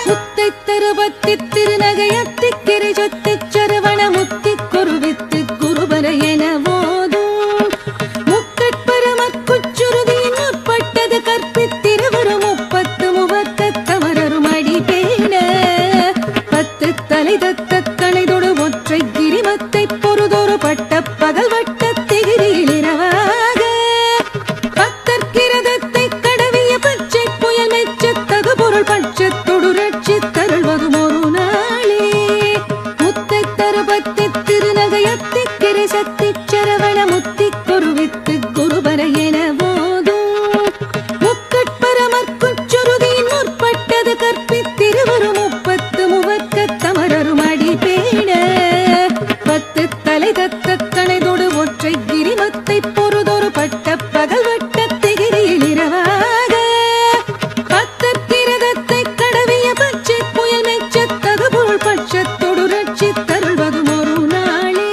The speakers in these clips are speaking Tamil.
முத்தை தருபத்தி திருநகையத்தி கிரிஜொத்தி சரவண முத்தி குருவித்து குருபர என போதும் முக்கட்பரமக்குச்சுருதியின் முற்பட்டது கற்பித்திருவரும் முப்பத்து முவர்க்கத்தமரரும் அடிபேன பத்து தலை தத்த கணைதொடு ஒற்றை கிரிமத்தை பொறுதொரு பட்ட பகல் வட்ட திகிரியில் இரவாக பத்தற்கிரதத்தை கடவிய பச்சை புயல் மெச்சத்தகு பொருள் பட்சத்தொடு ரட்சித்தருள்வதும் ஒரு நாளே முத்தை தருபத்தி திருநகையத்தி கிரி சக்தி சரவண முத்தி குருவித்து குருபர என போதும் முக்கட்பரமற்குச்சுருதியின் முற்பட்டது கற்பித்திருவரும் முப்பத்து முவர்க்கத்தமரரும் அடிபேன பத்து தலை தத்த கணைதொடு ஒற்றை கிரிமத்தை பொறுதொரு பட்ட பகல் வட்ட திகிரியில் இரவாக பத்தற்கிரதத்தை கடவிய பச்சை புயல் மெச்சத்தகு பொருள் பட்சத்தொடு ரட்சித்தருள்வதும் ஒரு நாளே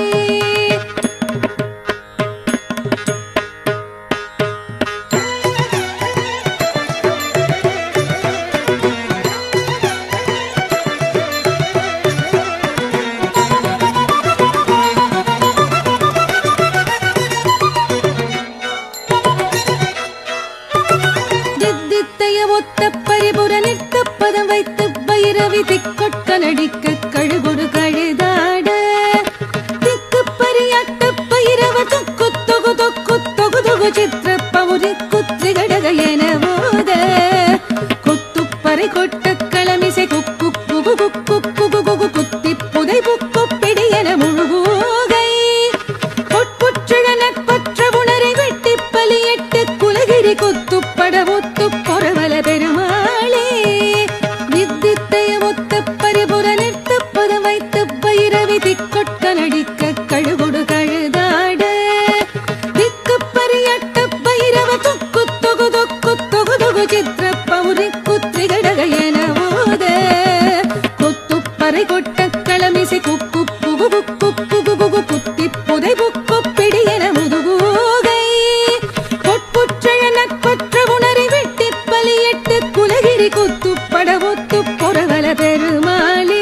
தித்தித்தைய ஒத்த பரிபுர நிற்க பதம் வைத்து பைரவி திக்கொட்க நடிக்க கழுகொடு கழுதாட திக்கு பரியாட்ட பைரவ தொக்கு தொகு தொக்கு தொகு தொகு சித்திர பௌரி குத்ரி கடக என போத குத்துப்பறை கொட்ட களமிசை குக்கு குகு குக்கு குகு குகு குத்தி புதை புக்கு பிடி என முழுகூகை பொற்புற்றுழ நட்பற்ற உணரை வெட்டி பலியட்டு குலகிரி குத்துப்பட ஒத்து பொறவல பெருமாளே வித்தித்தைய ஒத்த பரிபுர நிறுத்த பதம் வைத்து பைரவி திக்கொட்க நடிக்க கழுகொடு கழுதாட திக்கு பரியட்ட பைரவ தொக்கு தொகு தொக்கு தொகு தொகு சித்திர பௌரி குத்ரி கடக என போத குத்துப்பறை கொட்ட களமிசை குக்கு புகு புக்கு புகு புகு குத்தி புதை புக்கு பிடி என முதுகூகை பொற்புற்றழ நட்பற்ற உணரை வெட்டி பலியட்டு குலகிரி குத்துப்பட ஒத்து பொறவல பெருமாளே